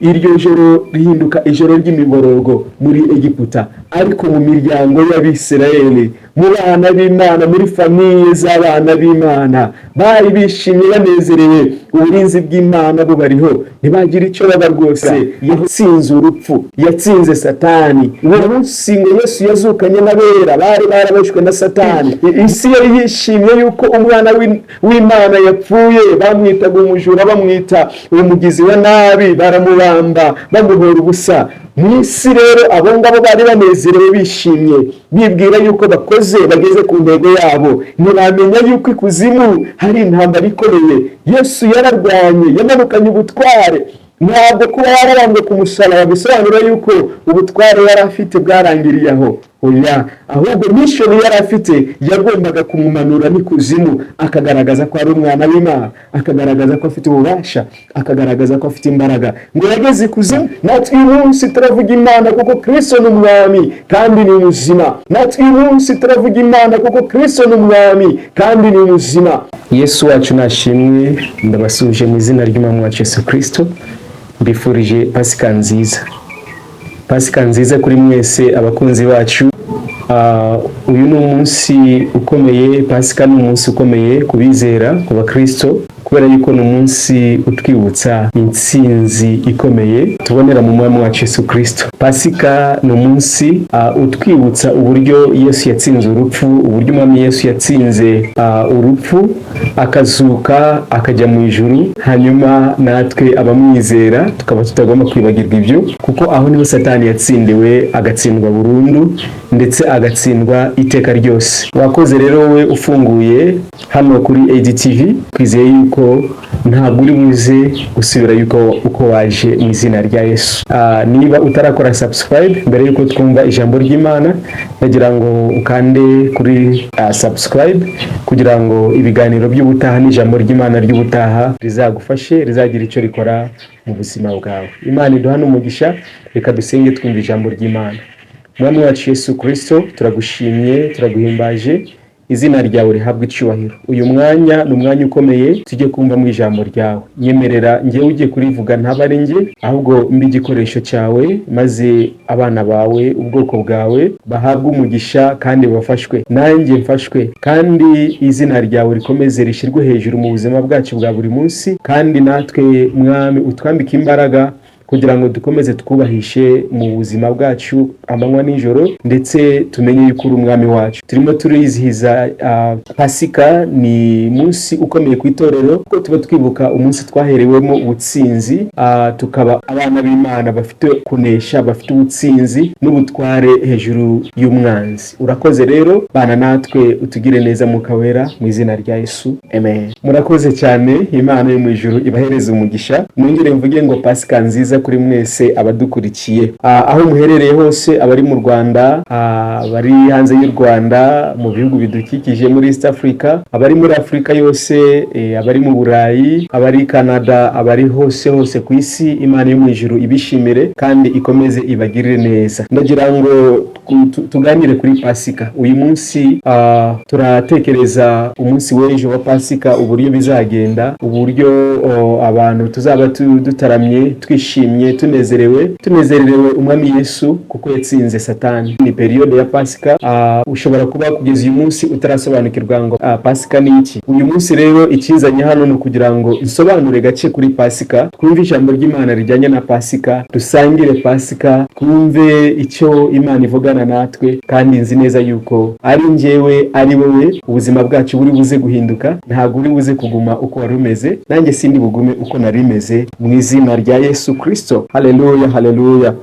iryo joro rihinduka ijoro ry'imiborogo muri Egiputa, ariko mu miryango y'Abisirayeli, mu bana b'Imana, muri famiye z'abana b'Imana, bari bishimye banezerewe, uburinzi bw'Imana bubariho, ntibagira icyo baba rwose. Yatsinze urupfu, yatsinze Satani. Uwo munsi ngo Yesu yazukanye n'abera bari barabashwe na Satani. Isi yari yishimye yuko umwana w'Imana yapfuye, bamwitaga umujura, bamwita umugizi wa nabi, baramubamba, bamuhora ubusa. Mu isi rero abo ngabo bari banezerewe bishimye, bibwira yuko bageze ku ntego yabo, ntibamenya yuko ikuzimu hari intambara ikomeye. Yesu yararwanye, yamanukanye ubutware. Ntabwo kuba yarabambwe ku musaraba bisobanura yuko ubutware yari afite bwarangiriye aho. Oya, ahubwo mission yari afite yagombaga kumumanura n'ikuzimu, akagaragaza ko ari umwana w'Imana, akagaragaza ko afite ububasha, akagaragaza ko afite imbaraga. Ngo yageze ikuzimu. Natwe uyu munsi turavuga Imana kuko Kristo ni umwami kandi ni muzima. Natwe uyu munsi turavuga Imana kuko Kristo ni umwami kandi ni muzima. Yesu wacu nashimwe. Ndabasuje mu izina ry'Umwami wacu Yesu Kristo. Mbifurije Pasika nziza. Pasika nziza kuri mwese abakunzi bacu. Uyu ni umunsi ukomeye. Pasika ni umunsi ukomeye kubizera, ku bakristo, kubera yuko ni umunsi utwibutsa intsinzi ikomeye tubonera mu Mwami wacu Yesu Kristo. Pasika ni umunsi utwibutsa uburyo Yesu yatsinze urupfu, uburyo Umwami Yesu yatsinze urupfu, akazuka, akajya mu ijuru, hanyuma natwe abamwizera tukaba tutagomba kwibagirwa ibyo, kuko aho niho Satani yatsindiwe, agatsindwa burundu ndetse agatsindwa iteka ryose. Wakoze rero we ufunguye hano kuri ADTV, kwizeye yuko ntabwo uri buze gusubira yuko uko waje mu izina rya Yesu. Niba utarakora subscribe mbere yuko twumva ijambo ry'Imana, nagira ngo ukande kuri subscribe kugira ngo ibiganiro by'ubutaha n'ijambo ry'Imana ry'ubutaha rizagufashe, rizagira icyo rikora mu buzima bwawe. Imana iduha n'umugisha. Reka dusenge twumva ijambo ry'Imana. Mwami wacu Yesu Kristo, turagushimye, turaguhimbaje, izina ryawe rihabwe icyubahiro. Uyu mwanya ni umwanya ukomeye tujye kumva mu ijambo ryawe. Nyemerera njyewe ugiye kurivuga ntabare njye, ahubwo mbi igikoresho cyawe, maze abana bawe, ubwoko bwawe bahabwe umugisha kandi bafashwe. Nanjye mfashwe, kandi izina ryawe rikomeze rishyirwe hejuru mu buzima bwacu bwa buri munsi, kandi natwe Mwami utwambike imbaraga kugira ngo dukomeze twubahishe mu buzima bwacu amanywa n'ijoro, ndetse tumenye yuko uri umwami wacu. Turimo turizihiza Pasika, ni munsi ukomeye ku itorero, kuko tuba twibuka umunsi twaherewemo ubutsinzi, tukaba abana b'Imana bafite kunesha, bafite ubutsinzi n'ubutware hejuru y'umwanzi. Urakoze rero, bana natwe utugire neza mu kawera, mu izina rya Yesu, amen. Murakoze cyane. Imana yo mu ijuru ibahereze umugisha. Mwongere mvuge ngo Pasika nziza kuri mwese abadukurikiye, aho muherereye hose, abari mu Rwanda, abari hanze y'u Rwanda, mu bihugu bidukikije muri East Africa, abari muri Afrika yose, abari mu Burayi, abari Canada, abari hose ku isi. Imana yo mu ijuru ibishimire kandi ikomeze ibagirire neza. Ndagira ngo tuganire kuri Pasika. Uyu munsi turatekereza umunsi w'ejo wa Pasika, uburyo bizagenda, uburyo abantu tuzaba dutaramye, twishimye, tunezerewe Umwami Yesu kuko yatsinze Satani. Ni periode ya Pasika. Ushobora kuba kugeza uyu munsi utarasobanukirwa ngo Pasika ni iki. Uyu munsi rero ikizanye hano ni kugira ngo nsobanure gake kuri Pasika, twumve ijambo ry'Imana rijyanye na Pasika, dusangire Pasika, twumve icyo Imana ivugana natwe, kandi nzi neza yuko ari njyewe, ari wowe, ubuzima bwacu buri buze guhinduka. Ntabwo uri buze kuguma uko wari umeze, nanjye sindi bugume uko nari meze, mu izina rya Yesu Kristo. Haleluya, haleluya.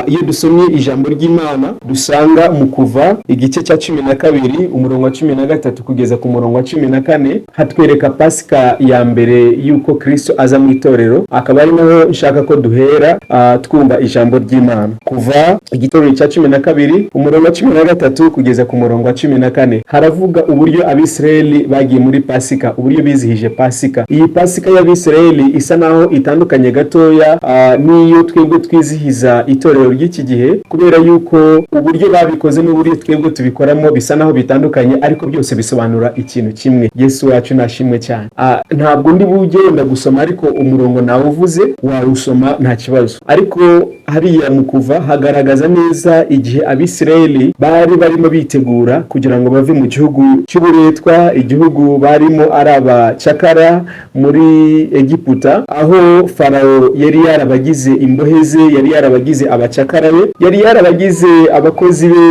Iyo dusomye ijambo ry'Imana dusanga mu Kuva igice cya 12 umurongo wa 13 kugeza ku murongo wa 14, hatwereka Pasika ya mbere yuko Kristo aza mu itorero. Akaba ari naho nshaka ko duhera twumva ijambo ry'Imana. Kuva igitoro cya 12 umurongo wa 13 kugeza ku murongo wa 14, haravuga uburyo Abisirayeli bagiye muri Pasika, uburyo bizihije Pasika. Iyi Pasika y'Abisirayeli isa naho itandukanye gatoya niyo twebwe twizihiza itorero ry'iki gihe, kubera yuko uburyo babikoze n'uburyo twebwe tubikoramo bisa naho bitandukanye, ariko byose bisobanura ikintu kimwe. Yesu wacu nashimwe cyane. Ntabwo ndi bugenda gusoma, ariko umurongo nawe uvuze wawusoma nta kibazo. Ariko hariya mu Kuva hagaragaza neza igihe Abisirayeli bari barimo bitegura kugira ngo bave mu gihugu cy'uburetwa, igihugu barimo ari abacakara muri Egiputa, aho Farawo yari yarabagize imbohe ze, yari yarabagize abacakara be, yari yarabagize abakozi be,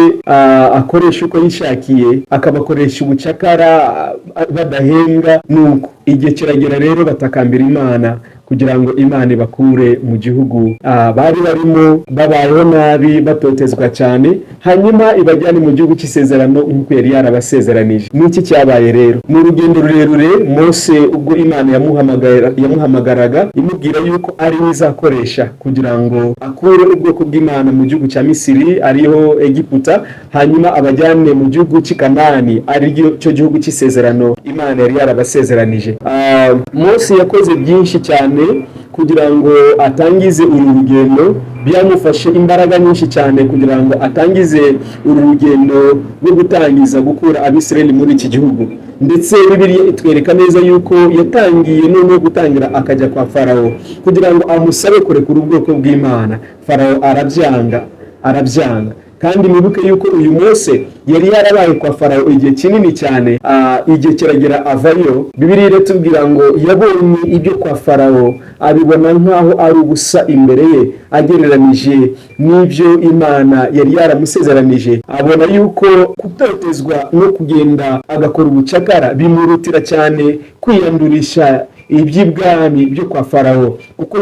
akoresha uko yishakiye, akabakoresha ubucakara badahembwa. Nuko igihe kiragera rero batakambira Imana kugira ngo Imana ibakure mu gihugu bari barimo, babayeho nabi, batotezwa cyane, hanyuma ibajyane mu gihugu cy'isezerano nk'uko yari yarabasezeranije. N'iki cyabaye rero? Mu rugendo rurerure Mose, ubwo Imana yamuhamagaraga imubwira yuko ari we izakoresha kugira ngo akure ubwoko bw'Imana mu gihugu cya Misiri ariho Egiputa, hanyuma abajyane mu gihugu cy'i Kanani ari cyo gihugu cy'isezerano Imana yari yarabasezeranije. Mose yakoze byinshi cyane kugira ngo atangize uru rugendo, byamufashe imbaraga nyinshi cyane kugira ngo atangize uru rugendo rwo gutangiza gukura Abisirayeli muri iki gihugu. Ndetse Bibiliya itwereka neza yuko yatangiye no gutangira akajya kwa Farawo kugira ngo amusabe kurekura ubwoko bw'Imana. Farawo arabyanga. Kandi mwibuke yuko uyu Mose yari yarabaye kwa Farawo igihe kinini cyane, igihe kiragera avayo. Bibiliya iratubwira ngo yabonye ibyo kwa Farawo abibona nkaho ari ubusa imbere ye agereranije n'ibyo Imana yari yaramusezeranije. Abona yuko kutotezwa no kugenda agakora ubucakara bimurutira cyane kwiyandurisha iby'ibwami byo kwa Farawo, kuko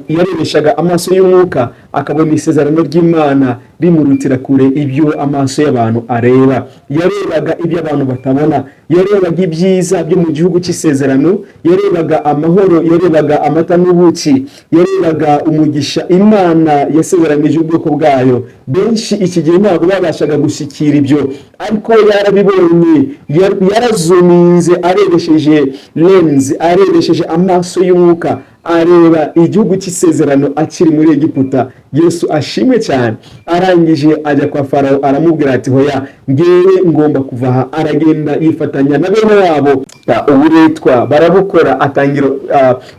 yarebeshaga amaso y'umwuka akabona isezerano ry'Imana rimurutira kure ibyo amaso y'abantu areba. Yarebaga ibyo abantu batabona, yarebaga ibyiza byo mu gihugu cy'isezerano, yarebaga amahoro, yarebaga amata n'ubuki, yarebaga umugisha Imana yasezeranije ubwoko bwayo. Benshi iki gihe ntabwo babashaga gushyikira ibyo, ariko yarabibonye, yarazuminze, arebesheje lens, arebesheje amaso y'umwuka, areba igihugu cy'isezerano akiri muri Egiputa. Yesu ashimwe cyane. Arangije ajya kwa Farawo aramubwira ati hoya, ngewe ngomba kuva aha. Aragenda yifatanya na bene wabo uburetwa barabukora, atangira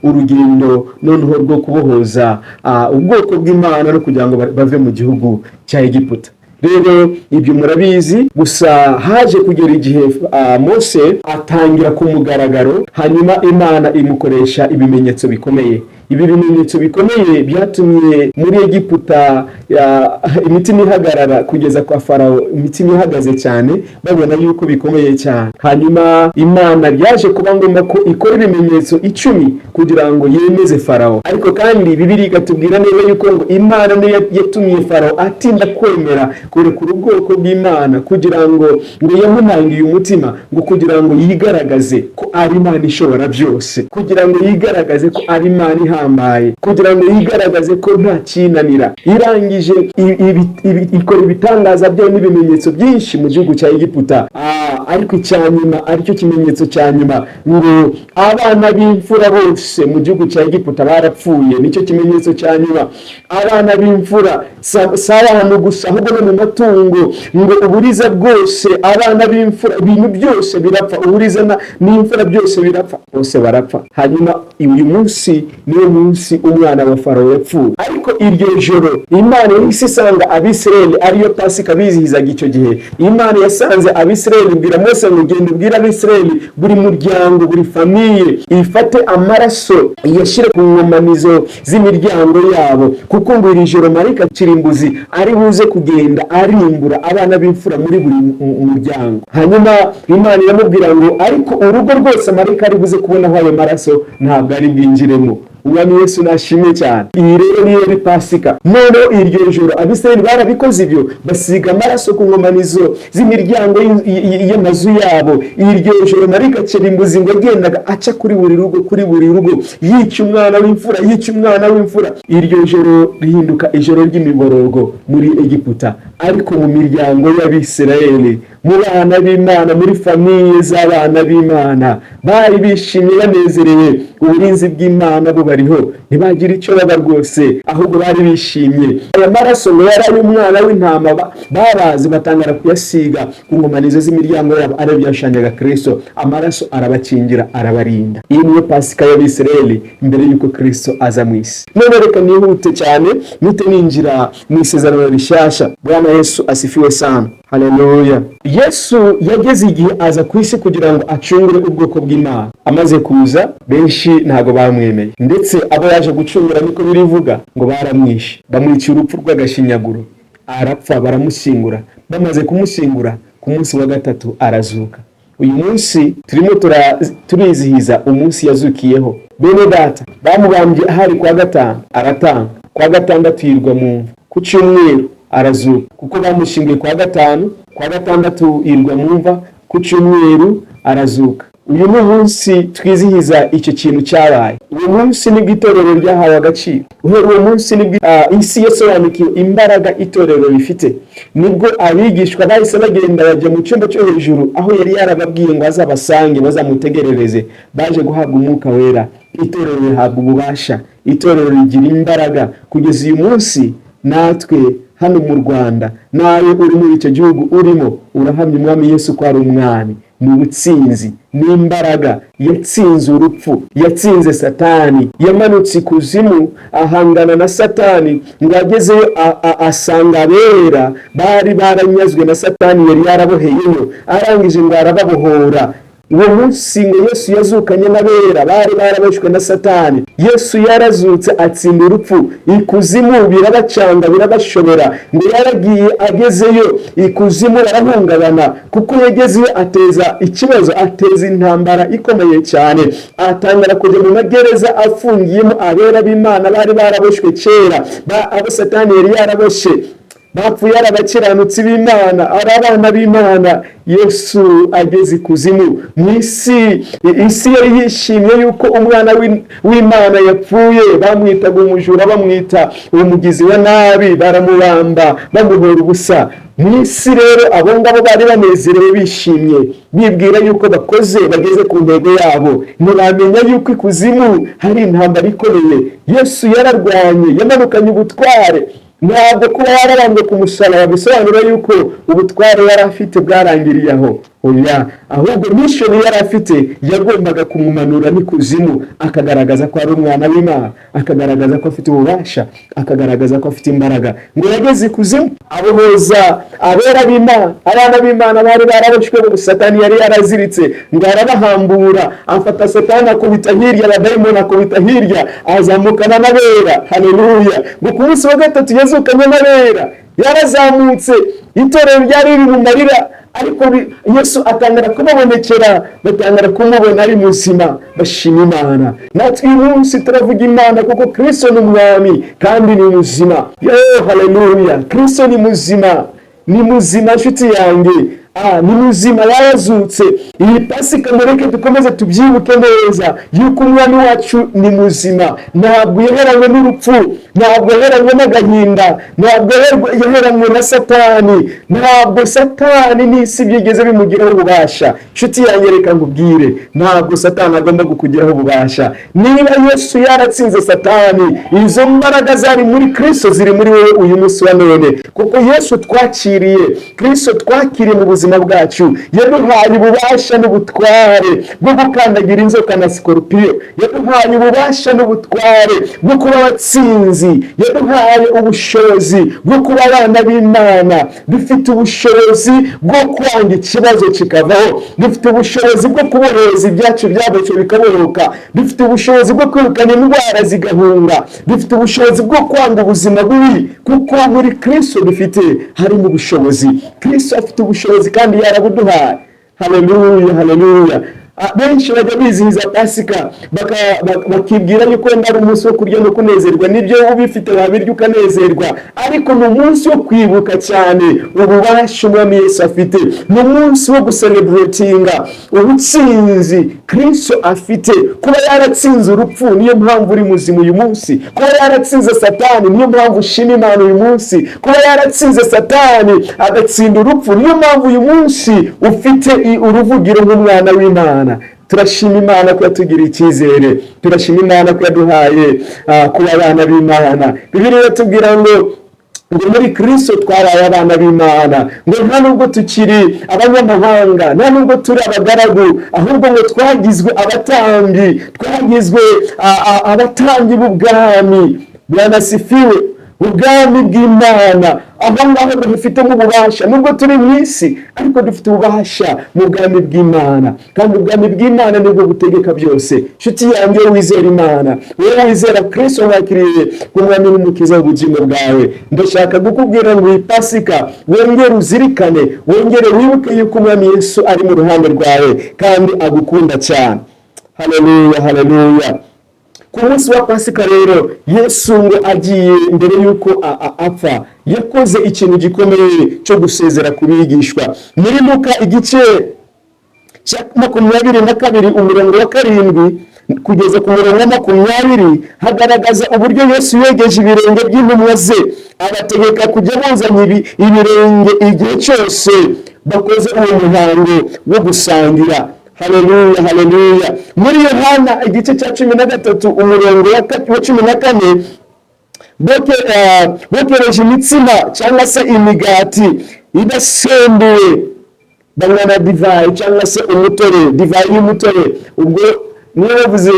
urugendo noneho rwo kubohoza ubwoko bw'Imana no kugira ngo bave mu gihugu cya Egiputa. Rero ibyo murabizi, gusa haje kugera igihe Mose atangira ku mugaragaro, hanyuma Imana imukoresha ibimenyetso bikomeye. Ibi bimenyetso bikomeye byatumye muri Egiputa imitima ihagarara, kugeza kwa Farawo imitima ihagaze cyane, babona yuko bikomeye cyane. Hanyuma Imana byaje kuba ngombwa ko ikora ibimenyetso 10 kugira ngo yemeze Farawo. Ariko kandi Bibiliya igatubwira neza yuko ngo Imana niyo yatumye Farawo atinda kwemera kurekura ubwoko bw'Imana, kugira ngo yamunangiye umutima, ngo kugira ngo yigaragaze ko ari Imana ishobora byose, kugira ngo yigaragaze ko ari Imana ihambaye, kugira ngo yigaragaze ko nta kinanira. Irangije ikora ibitangaza byo n'ibimenyetso byinshi mu gihugu cya Egiputa. Ariko icyanyuma, aricyo kimenyetso cya nyuma, ngo abana b'imfura bose mu gihugu cya Egiputa barapfuye. Nicyo kimenyetso cya nyuma. Abana b'imfura si abantu gusa, ahubwo no mu matungo, ngo uburiza bwose, abana b'imfura, ibintu byose birapfa, uburiza n'imfura byose birapfa, bose barapfa. Hanyuma uyu munsi niyo munsi umwana wa Farawo yapfuye. Ariko iryo joro Imana yahise isanga Abisirayeli, ariyo Pasika bizihizaga icyo gihe. Imana yasanze Abisirayeli, bwira Mose ngo ugende ubwira Abisirayeli, buri muryango, buri famiye ifate amaraso yashyire ku nkomanizo z'imiryango yabo, kuko ngo iri joro marayika kirimbuzi ari buze kugenda arimbura abana b'imfura muri buri muryango. Hanyuma Imana iramubwira ngo ariko urugo rwose marayika ari buze kubona aho ayo maraso ntabwo ari bwinjiremo. Umwami Yesu nashimwe cyane. Iyi rero niyo ari Pasika. None iryo joro Abisirayeli barabikoze ibyo, basiga amaraso ku nkomanizo z'imiryango y'amazu yabo. Iryo joro marayika kirimbuzi ngo agendaga aca kuri buri rugo, yica umwana w'imfura. Iryo joro rihinduka ijoro ry'imiborogo muri Egiputa. Ariko mu miryango y'Abisirayeli mu bana b'Imana, muri famiye z'abana b'Imana. Bari bishimye banezerewe, uburinzi bw'Imana bubariho, ntibagira icyo baba rwose, ahubwo bari bishimye. Aya maraso ngo yari ay'umwana w'intama barazi batangara kuyasiga ku nkomanizo z'imiryango yabo, ari byashanyaga Kristo. Amaraso arabakingira, arabarinda. Iyi niyo Pasika y'Abisirayeli mbere y'uko Kristo aza mu isi. None reka nihute cyane nite ninjira mu isezerano rishyashya. Bwana Yesu asifiwe sana. Haleluya. Yesu yageze igihe aza ku isi kugira ngo acungure ubwoko bw'Imana. Amaze kuza benshi ntago bamwemeye, ndetse abo yaje gucungura niko birivuga ngo baramwishe, bamwiciye urupfu rw'agashinyaguro, arapfa, baramushyingura. Bamaze kumushyingura, ku munsi wa gatatu arazuka. Uyu munsi turimo turizihiza umunsi yazukiyeho. Bene data, bamubambye ahari kwa gatanu, aratanga. Kwa gatandatu yirwa mu mva. Ku cyumweru arazuka, kuko bamushingiye kwa gatanu. Kwa gatandatu yirwa mu mva, ku cyumweru arazuka. Uyu munsi twizihiza icyo kintu cyabaye. Uyu munsi nibwo itorero ryahawe agaciro. Uyu munsi nibwo isi yasobanukiwe imbaraga itorero rifite. Nibwo abigishwa bahise bagenda bajya mu cyumba cyo hejuru, aho yari yarababwiye ngo azabasange bazamutegerereze. Baje guhabwa umwuka wera, itorero rihabwa ububasha, itorero rigira imbaraga. Kugeza uyu munsi natwe hano mu Rwanda, nawe uri muri icyo gihugu urimo, urahamya umwami Yesu ko ari umwami. Mu butsinzi n'imbaraga, yatsinze urupfu, yatsinze Satani, yamanutse ikuzimu ahangana na Satani, ngo agezeyo asanga abera bari baranyazwe na Satani yari yaraboheyeho, arangije ngo arababohora. Uwo munsi ngo Yesu yazukanye n'abera bari baraboshwe na Satani. Yesu yarazutse atsinda urupfu, ikuzimu birabacanga, birabashobora. Ngo yaragiye, agezeyo ikuzimu barahungabana, kuko yagezeyo ateza ikibazo, ateza intambara ikomeye cyane. Atangara kujya mu magereza afungiyemo abera b'Imana bari baraboshwe kera, abo Satani yari yaraboshe. Bapfuye ari abakiranutsi b'Imana, ari abana b'Imana. Yesu ageze ikuzimu mu isi yari yishimye yuko umwana w'Imana yapfuye. Bamwitaga umujura, bamwita umugizi wa nabi, baramubamba, bamuhora ubusa. Mu isi rero abo ngabo bari banezerewe, bishimye, bibwira yuko bageze ku ntego yabo. Ntibamenya yuko ikuzimu hari intambara ikomeye. Yesu yararwanye, yamanukanye ubutware. Ntabwo kuba yarabambwe ku musaraba bisobanura yuko ubutware yari afite bwarangiriye aho. Oya, ahubwo mission yari afite yagombaga kumumanura n'ikuzimu, akagaragaza ko ari umwana w'Imana, akagaragaza ko afite ububasha, akagaragaza ko afite imbaraga. Ngo yageze ikuzimu abohoza abera b'Imana, abana b'Imana bari baraboshwe, Satani yari yaraziritse. Ngo arabahambura, afata Satani akubita hirya, abadayimoni akubita hirya, azamukana n'abera. Haleluya. Ngo ku munsi wa gatatu yazukanye n'abera, yarazamutse. Itorero ryari riri mu marira, ariko Yesu atangara kumubonekera, batangara kumubona ari muzima, bashima Imana. Natwe uyu munsi turavuga Imana kuko Kristo ni umwami kandi ni muzima. Haleluya. Kristo ni muzima, ni muzima nshuti yanjye. Ni muzima, yarazutse. Iyi Pasika mureke dukomeze tubyibuke neza yuko umwami wacu ni muzima. Ntabwo yaheranywe n'urupfu, ntabwo yaheranywe n'agahinda, ntabwo yaheranywe na Satani. Ntabwo Satani n'isi byigeze bimugiraho ububasha. Nshuti yanjye reka nkubwire, ntabwo Satani agomba kukugiraho ububasha. Niba Yesu yaratsinze Satani, izo mbaraga zari muri Kristo ziri muri wowe uyu munsi wa none, kuko Yesu twakiriye, Kristo twakiriye mu buzima bwacu. Yaduhaye ububasha n'ubutware bwo gukandagira inzoka na sikorupiyo. Yaduhaye ububasha n'ubutware bwo kuba abatsinzi. Yaduhaye ubushobozi bwo kuba abana b'Imana. Dufite ubushobozi bwo kwanga ikibazo kikavaho. Dufite ubushobozi bwo kubohoza ibyacu byaboshye bikaboroka. Dufite ubushobozi bwo kwirukana indwara zigahunga. Dufite ubushobozi bwo kwanga ubuzima bubi, kuko muri Kristo dufite harimo ubushobozi. Kristo afite ubushobozi kandi yarabuduhaye. Haleluya, haleluya. Benshi bajya bizihiza Pasika bakibwira yuko ari umunsi wo kurya no kunezerwa. Nibyo ubifite wabirya ukanezerwa, ariko ni umunsi wo kwibuka cyane ububasha umwami Yesu afite. Ni umunsi wo gucelebratinga ubutsinzi Kristo afite, kuba yaratsinze urupfu niyo mpamvu uri muzima uyu munsi, kuba yaratsinze Satani niyo mpamvu ushima Imana uyu munsi, kuba yaratsinze Satani agatsinda urupfu niyo mpamvu uyu munsi ufite uruvugiro nk'umwana w'Imana. Turashima Imana ko yatugiriye icyizere, turashima Imana ko yaduhaye kuba abana b'Imana. Bibiliya iratubwira ngo muri Kristo twaraye abana b'Imana, ngo nta nubwo tukiri abanyamahanga, nta nubwo turi abagaragu, ahubwo ngo twagizwe abatambyi, twagizwe abatambyi b'ubwami. Bwana sifiwe. Ubwami bw'Imana, aho ngaho dufitemo ububasha, nubwo turi mu isi ariko dufite ububasha mu bwami bw'Imana, kandi ubwami bw'Imana nibwo butegeka byose. Nshuti yanjye wizera Imana, wowe wizera Kristo wakiriye nk'umwami n'umukiza w'ubugingo bwawe, ndashaka kukubwira ngo iyi Pasika wongere uzirikane, wongere wibuke yuko umwami Yesu ari mu ruhande rwawe kandi agukunda cyane. Haleluya, haleluya. Ku munsi wa Pasika rero Yesu ngo agiye mbere yuko apfa yakoze ikintu gikomeye cyo gusezera ku bigishwa. Muri Luka igice cya 22 umurongo wa 7 kugeza ku murongo wa 20 hagaragaza uburyo Yesu yegeje ibirenge by'intumwa ze, abategeka kujya buzanya ibirenge igihe cyose bakoze uwo muhango wo gusangira. Haleluya, haleluya. Muri Yohana igice cya 13 umurongo wa 14 bokereje imitsima cyangwa se imigati idasembuwe banywa na divayi cyangwa se umutobe, divayi y'umutobe. Ubwo niyo bavuze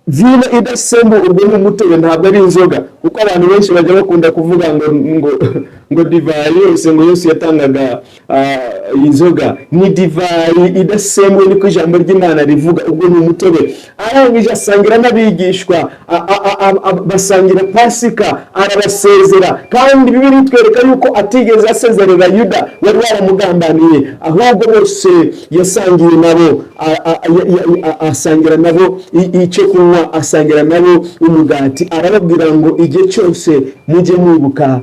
vino idasembuwe, ubwo ni umutobe, ntabwo ari inzoga, kuko abantu benshi bajya bakunda kuvuga ngo divayi yose ngo Yesu yatangaga inzoga. Ni divayi idasembuwe niko ijambo ry'Imana rivuga, ubwo ni umutobe. Arangije asangira n'abigishwa, basangira Pasika, arabasezera, kandi Bibiliya itwereka yuko atigeze asezerera Yuda wari waramugambaniye, ahubwo bose yasangiye nabo, asangira nabo icyo kunywa, asangira nabo umugati. Arababwira ngo igihe cyose mujye mwibuka,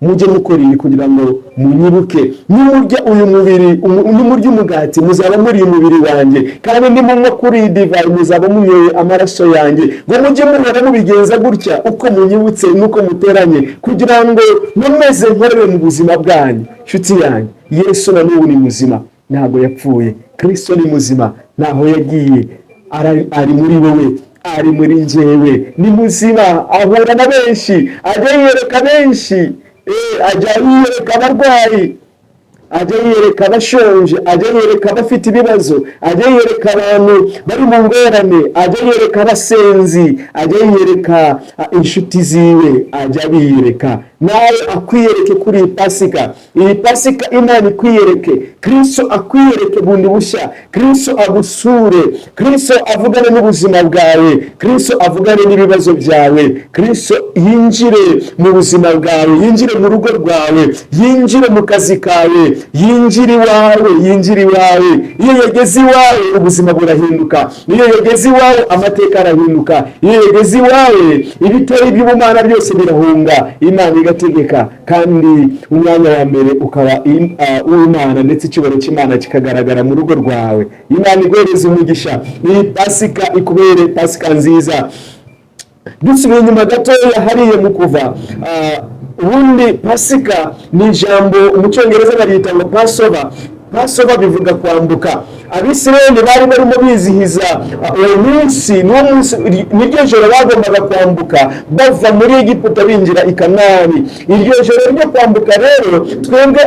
mujye mukora ibi kugira ngo munyibuke. Nimurya uyu mubiri, nimurya umugati muzaba muri umubiri wanjye, kandi nimunywa kuri iyi divayi muzaba munyoye amaraso yanjye. Ngo mujye muhora mubigenza gutya uko munyibutse nuko muteranye, kugira ngo mumeze nkorere mu buzima bwanyu. Nshuti yanjye, Yesu na n'ubu ni muzima, ntabwo yapfuye. Kristo ni muzima, ntaho yagiye, ari muri wowe, ari muri njyewe, ni muzima. Ahura na benshi, ajya yiyereka benshi, ajya yiyereka abarwayi, ajya yiyereka abashonje, ajya yiyereka abafite ibibazo, ajya yiyereka abantu bari mu ngorane, ajya yiyereka abasenzi, ajya yiyereka inshuti ziwe, ajya biyereka. Nawe akwiyereke kuri iyi Pasika. Iyi Pasika Imana ikwiyereke, Kristo akwiyereke bundi bushya, Kristo agusure, Kristo avugane n'ubuzima bwawe, Kristo avugane n'ibibazo byawe, Kristo yinjire mu buzima bwawe, yinjire mu rugo rwawe, yinjire mu kazi kawe, yinjire iwawe, yinjire iwawe. Iyo yageze iwawe ubuzima burahinduka, iyo yageze iwawe amateka arahinduka, iyo yageze iwawe ibitari by'ubumana byose birahunga, Imana igategeka, kandi umwanya wa mbere ukaba uw'Imana, ndetse icyubahiro cy'Imana kikagaragara mu rugo rwawe. Imana iguhereze umugisha. Iyi Pasika ikubere Pasika nziza. Dusubiye inyuma gatoya hariye mu Kuva, ubundi Pasika ni ijambo mu Cyongereza baryita ngo Passover. Passover bivuga kwambuka. Abisirayeli bari barimo bizihiza uwo munsi, niryo joro bagombaga kwambuka bava muri Egiputa binjira i Kanani. Iryo joro ryo kwambuka rero, twebwe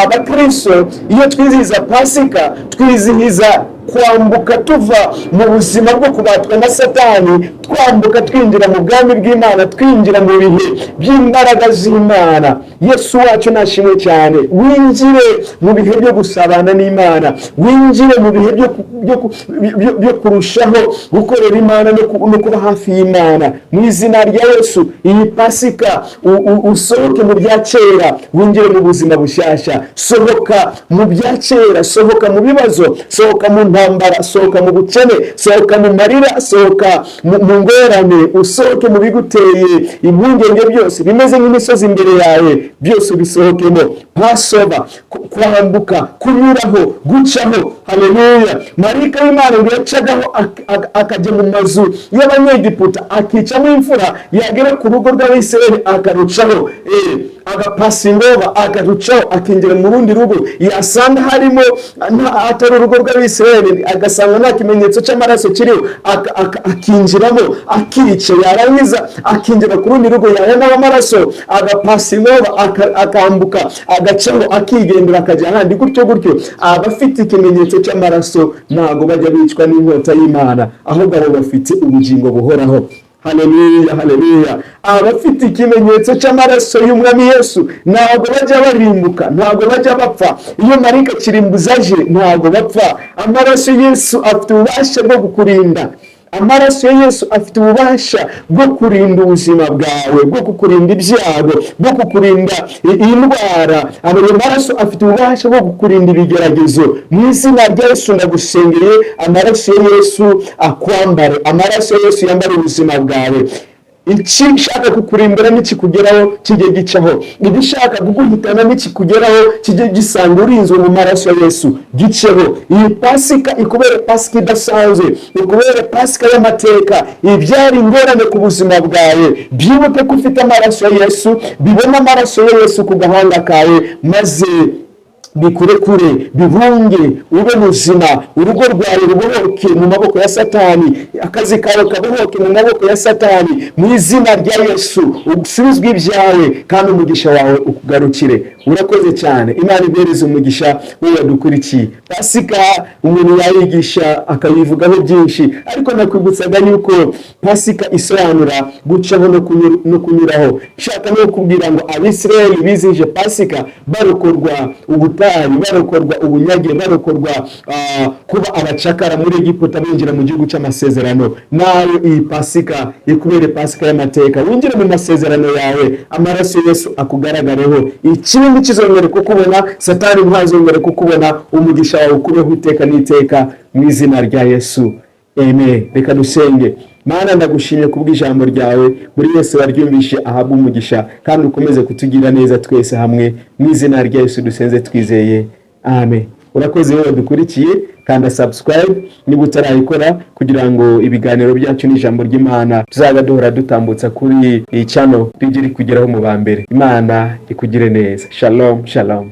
abakristo iyo twizihiza Pasika twizihiza kwambuka tuva mu buzima bwo kubatwa na Satani, twambuka twinjira mu bwami bw'Imana, twinjira mu bihe by'imbaraga z'Imana. Yesu wacu nashimwe cyane. Winjire mu bihe byo gusabana n'Imana, winjire mu bihe byo kurushaho gukorera Imana no kuba hafi y'Imana. Mu izina rya Yesu, iyi Pasika usohoke mu bya kera, winjire mu buzima bushyashya. Sohoka mu bya kera, sohoka mu bibazo, sohoka mu ntambara, sohoka mu bukene, sohoka mu marira, sohoka mu ngorane, usohoke mu biguteye impungenge byose bimeze nk'imisozi imbere yawe, byose bisohokemo. Passover, kwambuka, kunyuraho, gucaho. haleluya. Marayika w'Imana ngo yacagaho akajya mu mazu y'abanyegiputa akicamo imfura, yagera ku rugo rw'Abisirayeli akarucaho, agapasa ingoba akarucaho, akinjira mu rundi rugo, yasanga harimo atari urugo rw'Abisirayeli, agasanga nta kimenyetso cy'amaraso kiriho, akinjiramo akica, yarangiza akinjira ku rundi rugo, yabona amaraso agapasa ingoba akambuka agacaho, akigendera akajya ahandi, gutyo gutyo. Abafite ikimenyetso cy'amaraso ntabwo bajya bicwa n'inkota y'Imana, ahubwo abo bafite ubugingo buhoraho. Haleluya, haleluya. Abafite ikimenyetso cy'amaraso y'Umwami Yesu ntabwo bajya barimbuka, ntabwo bajya bapfa. Iyo marayika kirimbuza aje ntabwo bapfa. Amaraso Yesu afite ububasha bwo kukurinda. Amaraso ya Yesu afite ububasha bwo kurinda ubuzima bwawe, bwo kukurinda ibyago, bwo kukurinda indwara. Ayo maraso afite ububasha bwo kukurinda ibigeragezo. Mu izina rya Yesu ndagusengeye, amaraso ya Yesu akwambare, amaraso ya Yesu yambare ubuzima bwawe. Ikishaka kukurimbura n'ikikugeraho kijye gicaho, igishaka kuguhitana n'ikikugeraho kijye gisanga urinzwe mu maraso ya Yesu giceho. Iyi Pasika ikubere Pasika idasanzwe, ikubere Pasika y'amateka, ibyari ingorane ku buzima bwawe byibuke ko ufite amaraso ya Yesu, bibona amaraso ya Yesu ku gahanga kawe, maze bikurekure, bibunge, ube muzima, urugo rwawe rubohoke mu maboko ya Satani, akazi kawe kabohoke mu maboko ya Satani. Mu izina rya Yesu usubizwe ibyawe kandi umugisha wawe ukugarukire. Urakoze cyane, Imana ibereze umugisha wowe wadukurikiye. Pasika umuntu yayigisha akayivugaho byinshi, ariko nakwibutsaga yuko Pasika isobanura gucaho no kunyuraho. Shaka no kubwira ngo Abisirayeli bizije Pasika barokorwa ubutari, barokorwa ubunyage, barokorwa kuba abacakara muri Egiputa binjira mu gihugu cy'amasezerano. Nawe iyi Pasika ikubere Pasika y'amateka, winjire mu masezerano yawe, amaraso Yesu akugaragareho. Ikindi kizongera kukubona, Satani ntazongera kukubona, umugisha wawe ukubeho iteka n'iteka mu izina rya Yesu. Amen. Reka dusenge. Mana ndagushimye kubw'ijambo ryawe, buri wese waryumvishe ahabwe umugisha kandi ukomeze kutugira neza twese hamwe, mu izina rya Yesu dusenze twizeye. Amen. Urakoze wowe dukurikiye, kanda subscribe niba utarayikora, kugira ngo ibiganiro byacu n'ijambo ry'Imana tuzaga duhora dutambutsa kuri iyi channel rijye rikugeraho mu bambere. Imana ikugire neza. Shalom, shalom.